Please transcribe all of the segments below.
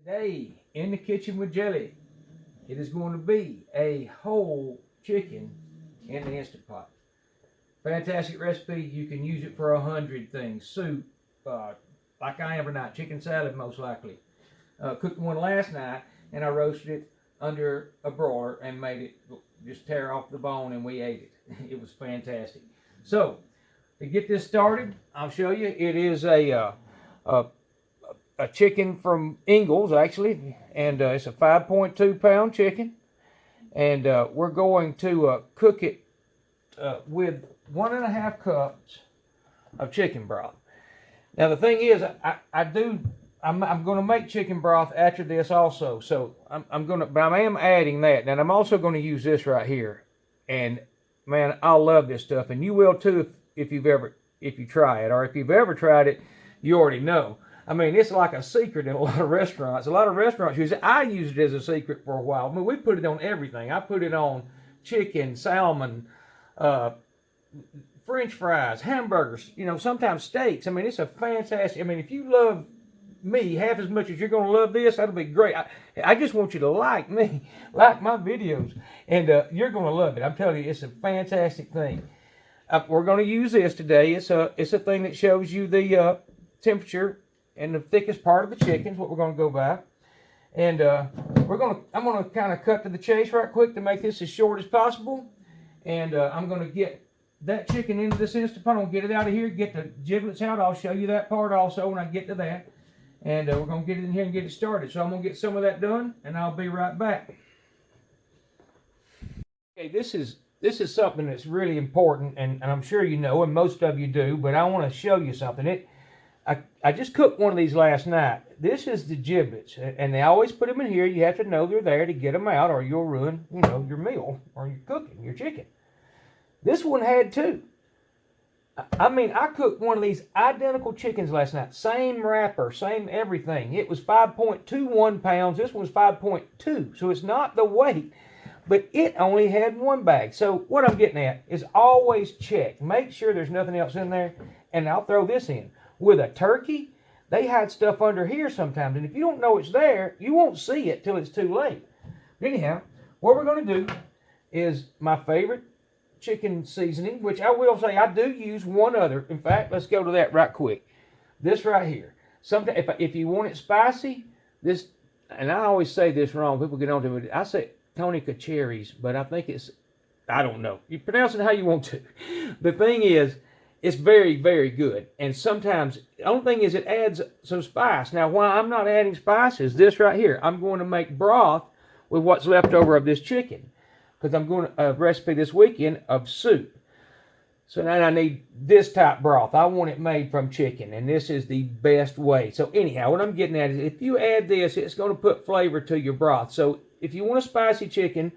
Today, in the kitchen with Jelly, it is going to be a whole chicken in the Instant Pot. Fantastic recipe. You can use it for 100 things. Soup, like I am tonight. Chicken salad, most likely. Cooked one last night, and I roasted it under a broiler and made it just tear off the bone, and we ate it. It was fantastic. So, to get this started, I'll show you. It is a chicken from Ingles, actually, and it's a 5.2 pound chicken, and we're going to cook it with 1.5 cups of chicken broth. Now the thing is, I'm going to make chicken broth after this also, so but I am adding that, and I'm also going to use this right here, and man, I love this stuff, and you will too if you try it, or if you've ever tried it, you already know. I mean, it's like a secret in a lot of restaurants. A lot of restaurants use it. I used it as a secret for a while. I mean, we put it on everything. I put it on chicken, salmon, French fries, hamburgers, sometimes steaks. I mean, it's a fantastic, if you love me half as much as you're going to love this, that'll be great. I just want you to like me, like my videos, and you're going to love it. I'm telling you, it's a fantastic thing. We're going to use this today. It's a thing that shows you the temperature and the thickest part of the chicken is what we're going to go by. And I'm going to kind of cut to the chase right quick to make this as short as possible. And I'm going to get that chicken into this Instant Pot. I'm going to get it out of here, get the giblets out. I'll show you that part also when I get to that. And we're going to get it in here and get it started. So I'm going to get some of that done, and I'll be right back. Okay, this is something that's really important, and I'm sure you know, and most of you do, but I want to show you something. I just cooked one of these last night. This is the giblets, and they always put them in here. You have to know they're there to get them out, or you'll ruin, your meal, or your cooking, your chicken. This one had two. I cooked one of these identical chickens last night. Same wrapper, same everything. It was 5.21 pounds. This one's 5.2, so it's not the weight, but it only had one bag. So what I'm getting at is always check. Make sure there's nothing else in there, and I'll throw this in. With a turkey, they hide stuff under here sometimes, and if you don't know it's there, you won't see it till it's too late. Anyhow, what we're going to do is my favorite chicken seasoning, which I will say I do use one other. In fact, let's go to that right quick. This right here. Sometimes, if you want it spicy, this, and I always say this wrong, people get on to it. I say tonica cherries, but I think I don't know. You pronounce it how you want to. The thing is, it's very, very good. And sometimes, the only thing is it adds some spice. Now, why I'm not adding spice is this right here. I'm going to make broth with what's left over of this chicken, because I'm going to recipe this weekend of soup. So now I need this type broth. I want it made from chicken, and this is the best way. So anyhow, what I'm getting at is if you add this, it's going to put flavor to your broth. So if you want a spicy chicken,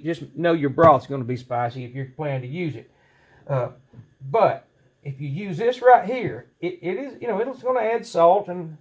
just know your broth's going to be spicy if you're planning to use it. But if you use this right here, it is, it's going to add salt and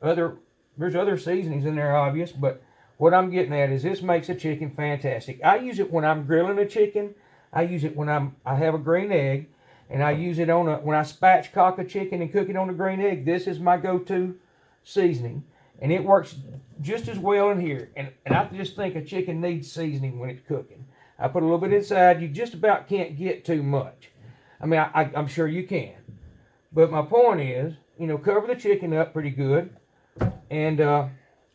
there's other seasonings in there, obvious, but what I'm getting at is this makes a chicken fantastic. I use it when I'm grilling a chicken. I use it when I have a green egg, and I use it when I spatchcock a chicken and cook it on a green egg. This is my go-to seasoning, and it works just as well in here. And I just think a chicken needs seasoning when it's cooking. I put a little bit inside. You just about can't get too much. I'm sure you can. But my point is, cover the chicken up pretty good. And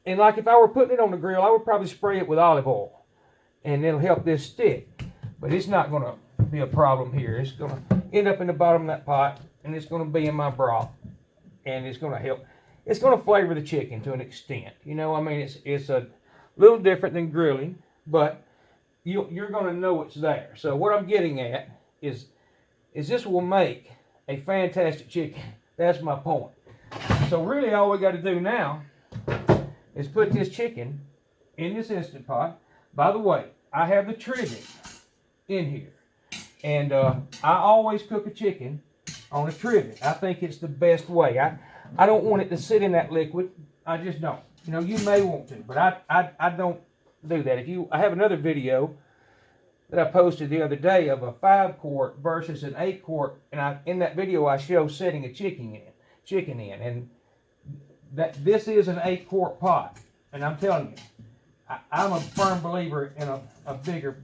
like if I were putting it on the grill, I would probably spray it with olive oil. And it'll help this stick. But it's not going to be a problem here. It's going to end up in the bottom of that pot. And it's going to be in my broth. And it's going to help. It's going to flavor the chicken to an extent. It's a little different than grilling. But you're going to know it's there. So what I'm getting at is this will make a fantastic chicken. That's my point. So really all we got to do now is put this chicken in this Instant Pot. By the way, I have the trivet in here. And I always cook a chicken on a trivet. I think it's the best way. I don't want it to sit in that liquid. I just don't. You may want to, but I don't do that. I have another video that I posted the other day of a 5-quart versus an 8-quart, and in that video I show setting a chicken in, and that this is an 8-quart pot. And I'm telling you, I'm a firm believer in a bigger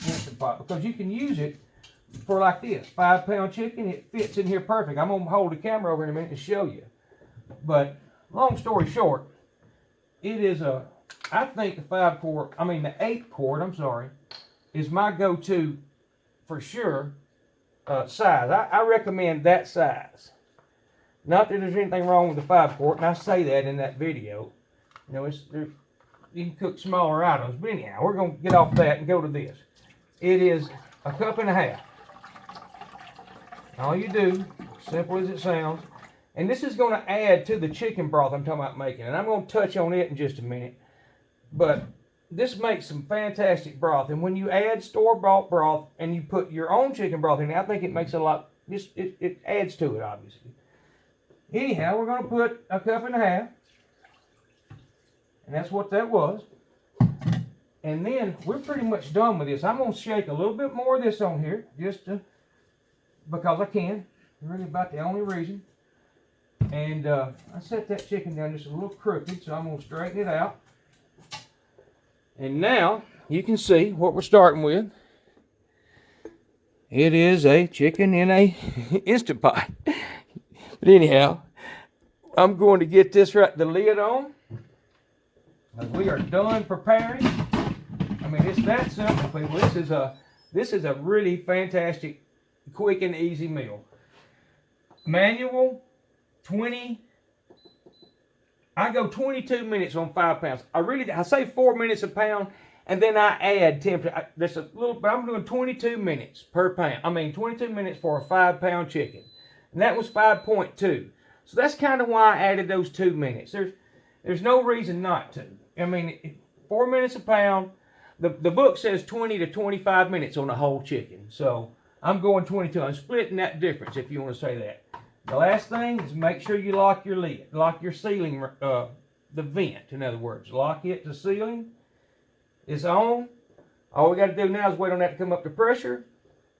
Instant Pot, because you can use it for like this 5-pound chicken. It fits in here perfect. I'm gonna hold the camera over in a minute to show you. But long story short, it is I think the 8-quart, I'm sorry, is my go-to for sure size. I recommend that size. Not that there's anything wrong with the 5-quart, and I say that in that video. You know, you can cook smaller items. But anyhow, we're going to get off that and go to this. It is a cup and a half. All you do, simple as it sounds, and this is going to add to the chicken broth I'm talking about making, and I'm going to touch on it in just a minute. But this makes some fantastic broth, and when you add store-bought broth and you put your own chicken broth in it, I think it makes a lot, it adds to it, obviously. Anyhow, we're going to put a cup and a half, and that's what that was. And then we're pretty much done with this. I'm going to shake a little bit more of this on here, just because I can. Really about the only reason. And I set that chicken down just a little crooked, so I'm going to straighten it out. And now you can see what we're starting with. It is a chicken in a Instant Pot. But anyhow, I'm going to get the lid on. We are done preparing. I mean, it's that simple, people. This is a really fantastic, quick and easy meal. Manual, I go 22 minutes on 5 pounds. I say 4 minutes a pound, and then I add 10. There's a little, but I'm doing 22 minutes per pound. 22 minutes for a 5-pound chicken, and that was 5.2. So that's kind of why I added those 2 minutes. There's no reason not to. 4 minutes a pound. The book says 20 to 25 minutes on the whole chicken. So I'm going 22. I'm splitting that difference, if you want to say that. The last thing is make sure you lock your lid. Lock your sealing, the vent, in other words. Lock it to sealing. It's on. All we got to do now is wait on that to come up to pressure.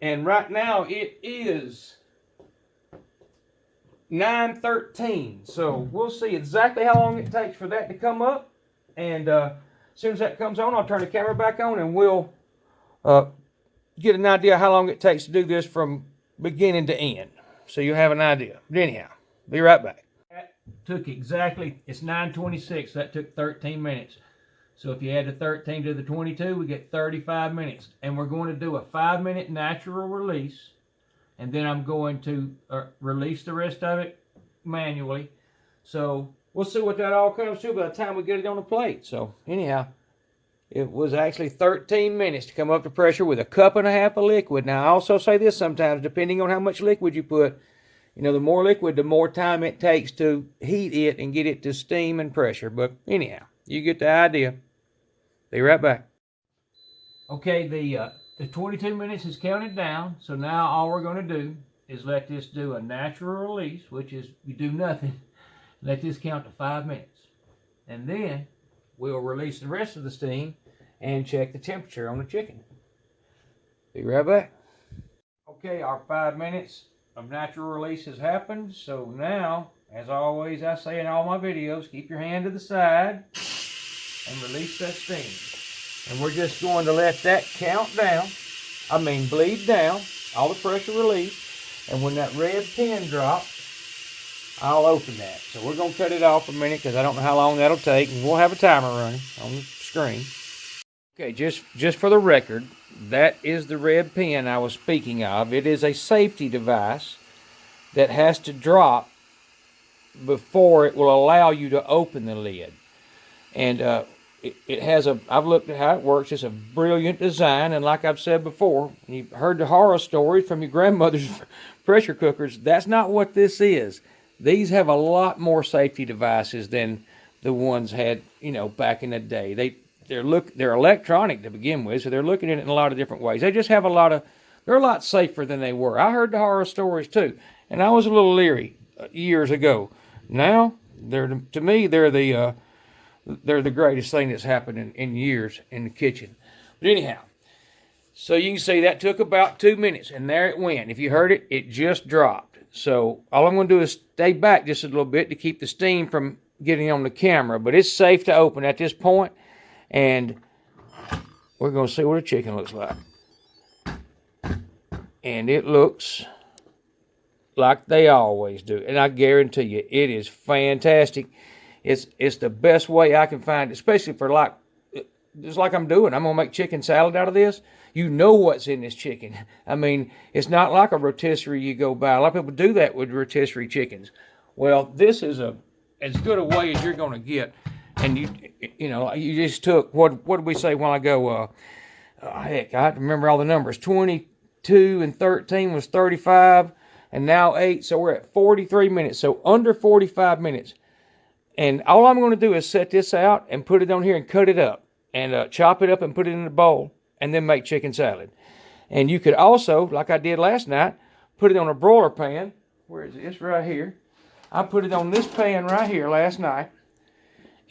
And right now it is 9:13. So we'll see exactly how long it takes for that to come up. And as soon as that comes on, I'll turn the camera back on and we'll get an idea how long it takes to do this from beginning to end. So you'll have an idea. But anyhow, be right back. That took exactly, it's 9:26. That took 13 minutes. So if you add the 13 to the 22, we get 35 minutes. And we're going to do a 5-minute natural release. And then I'm going to release the rest of it manually. So we'll see what that all comes to by the time we get it on the plate. So anyhow, it was actually 13 minutes to come up to pressure with a cup and a half of liquid. Now I also say this sometimes, depending on how much liquid you put, the more liquid, the more time it takes to heat it and get it to steam and pressure. But anyhow, you get the idea. Be right back. Okay, the 22 minutes is counted down. So now all we're going to do is let this do a natural release, which is you do nothing. Let this count to 5 minutes. And then we'll release the rest of the steam and check the temperature on the chicken. Be right back. Okay, our 5 minutes of natural release has happened. So now, as always I say in all my videos, keep your hand to the side and release that steam. And we're just going to let that count down. Bleed down. All the pressure released. And when that red pin drops, I'll open that. So we're going to cut it off a minute because I don't know how long that'll take. And we'll have a timer running on the screen. Okay, just for the record, that is the red pin I was speaking of. It is a safety device that has to drop before it will allow you to open the lid. And it has I've looked at how it works. It's a brilliant design. And like I've said before, you've heard the horror stories from your grandmother's pressure cookers. That's not what this is. These have a lot more safety devices than the ones had, back in the day. They're electronic to begin with, so they're looking at it in a lot of different ways. They just have they're a lot safer than they were. I heard the horror stories too, and I was a little leery years ago. Now, to me, they're the greatest thing that's happened in years in the kitchen. But anyhow, so you can see that took about 2 minutes, and there it went. If you heard it, it just dropped. So all I'm going to do is stay back just a little bit to keep the steam from getting on the camera. But it's safe to open at this point, and we're going to see what a chicken looks like. And it looks like they always do. And I guarantee you, it is fantastic. It's the best way I can find, especially for just like I'm doing. I'm going to make chicken salad out of this. You know what's in this chicken. I mean, it's not like a rotisserie you go buy. A lot of people do that with rotisserie chickens. Well, this is as good a way as you're going to get. And you just took, what did we say a while ago? Heck, I have to remember all the numbers. 22 and 13 was 35, and now 8. So we're at 43 minutes. So under 45 minutes. And all I'm going to do is set this out and put it on here and cut it up. And chop it up and put it in a bowl. And then make chicken salad. And you could also, like I did last night, put it on a broiler pan. Where is it? It's right here. I put it on this pan right here last night.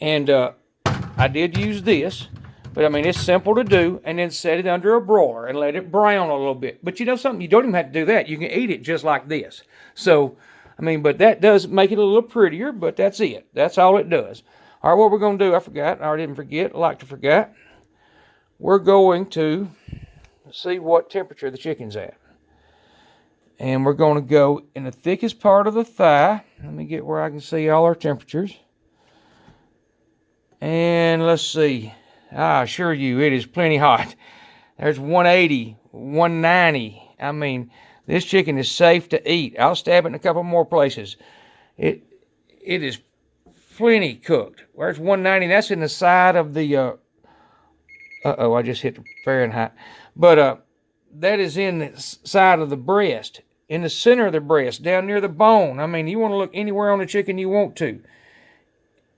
And I did use this. But I mean, it's simple to do. And then set it under a broiler and let it brown a little bit. But you know something? You don't even have to do that. You can eat it just like this. So, I mean, but that does make it a little prettier. But that's it. That's all it does. All right, what we're going to do, I forgot. I didn't forget. I like to forget. We're going to see what temperature the chicken's at. And we're going to go in the thickest part of the thigh. Let me get where I can see all our temperatures. And let's see. I assure you, it is plenty hot. There's 180, 190. I mean, this chicken is safe to eat. I'll stab it in a couple more places. It is plenty cooked. Where's 190? That's in the side of the... I just hit the Fahrenheit. But that is in the side of the breast, in the center of the breast, down near the bone. I mean, you want to look anywhere on the chicken you want to.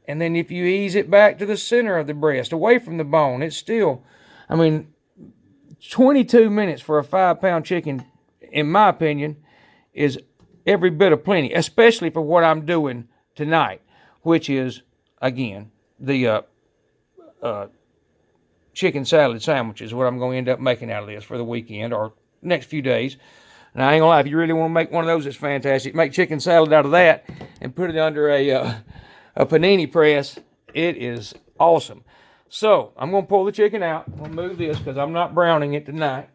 And then if you ease it back to the center of the breast, away from the bone, it's still, I mean, 22 minutes for a 5-pound chicken, in my opinion, is every bit of plenty, especially for what I'm doing tonight, which is, again, the chicken salad sandwiches, what I'm going to end up making out of this for the weekend or next few days. And I ain't gonna lie, if you really want to make one of those, it's fantastic. Make chicken salad out of that and put it under a panini press. It is awesome. So I'm going to pull the chicken out. I'm going to move this because I'm not browning it tonight.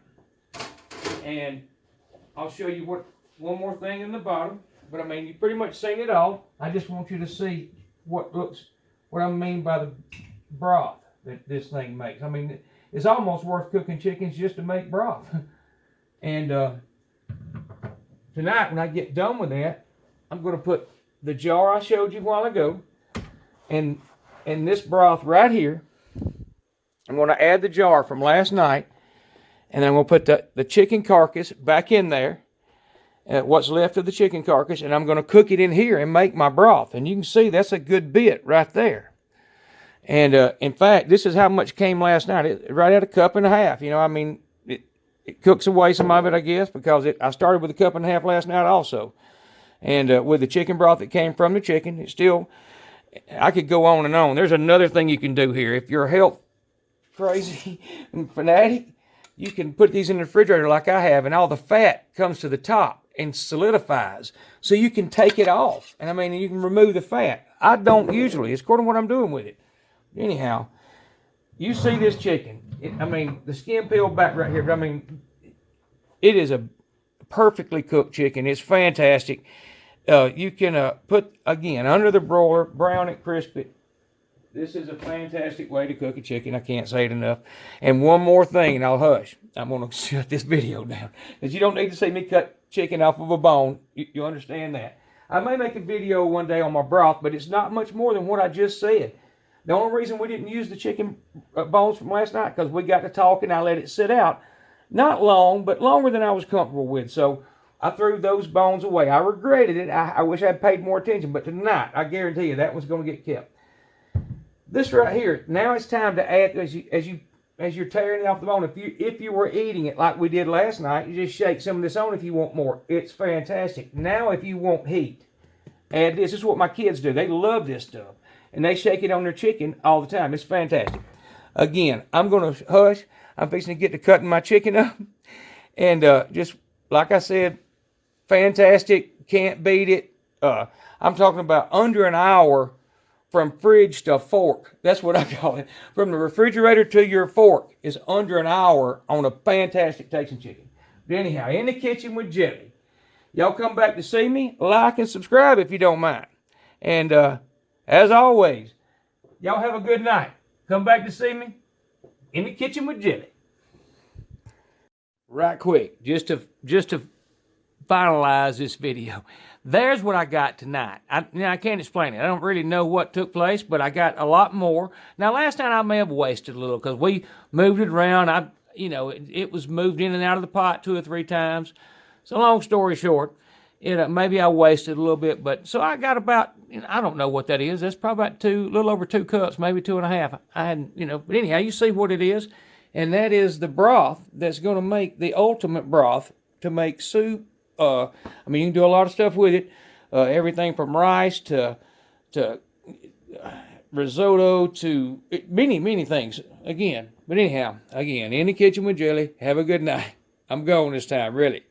And I'll show you one more thing in the bottom. But I mean, you pretty much seen it all. I just want you to see what I mean by the broth that this thing makes. I mean, it's almost worth cooking chickens just to make broth. And tonight, when I get done with that, I'm going to put the jar I showed you a while ago and this broth right here. I'm going to add the jar from last night, and then I'm going to put the chicken carcass back in there, what's left of the chicken carcass, and I'm going to cook it in here and make my broth. And you can see that's a good bit right there. And in fact, this is how much came last night. Right at a cup and a half. You know, I mean, it cooks away some of it, I guess, because I started with a cup and a half last night also. And with the chicken broth that came from the chicken, it's still, I could go on and on. There's another thing you can do here. If you're health crazy and fanatic, you can put these in the refrigerator like I have, and all the fat comes to the top and solidifies. So you can take it off. And I mean, you can remove the fat. I don't usually. It's according to what I'm doing with it. Anyhow, you see this chicken. I mean, the skin peeled back right here. But I mean, it is a perfectly cooked chicken. It's fantastic. You can put, again, under the broiler, brown it, crisp it. This is a fantastic way to cook a chicken. I can't say it enough. And one more thing, and I'll hush. I'm going to shut this video down. Because you don't need to see me cut chicken off of a bone. You understand that. I may make a video one day on my broth, but it's not much more than what I just said. The only reason we didn't use the chicken bones from last night, because we got to talk and I let it sit out. Not long, but longer than I was comfortable with. So I threw those bones away. I regretted it. I wish I'd paid more attention. But tonight, I guarantee you, that one's going to get kept. This right here, now it's time to add, as you're tearing it off the bone, if you were eating it like we did last night, you just shake some of this on if you want more. It's fantastic. Now if you want heat, add this. This is what my kids do. They love this stuff. And they shake it on their chicken all the time. It's fantastic. Again, I'm going to hush. I'm fixing to get to cutting my chicken up. And just like I said, fantastic, can't beat it. I'm talking about under an hour from fridge to fork. That's what I call it. From the refrigerator to your fork is under an hour on a fantastic tasting chicken. But anyhow, in the kitchen with Jelly. Y'all come back to see me. Like and subscribe if you don't mind. And as always, y'all have a good night. Come back to see me in the kitchen with Jelly. Right quick, just to finalize this video. There's what I got tonight. I can't explain it. I don't really know what took place, but I got a lot more. Now, last night I may have wasted a little because we moved it around. It was moved in and out of the pot 2 or 3 times. So long story short, maybe I wasted a little bit, but so I got about, I don't know what that is. That's probably about a little over 2 cups, maybe 2.5. I hadn't, but anyhow, you see what it is. And that is the broth that's going to make the ultimate broth to make soup. You can do a lot of stuff with it. Everything from rice to risotto to many things. But anyhow, in the kitchen with Jelly. Have a good night. I'm going this time, really.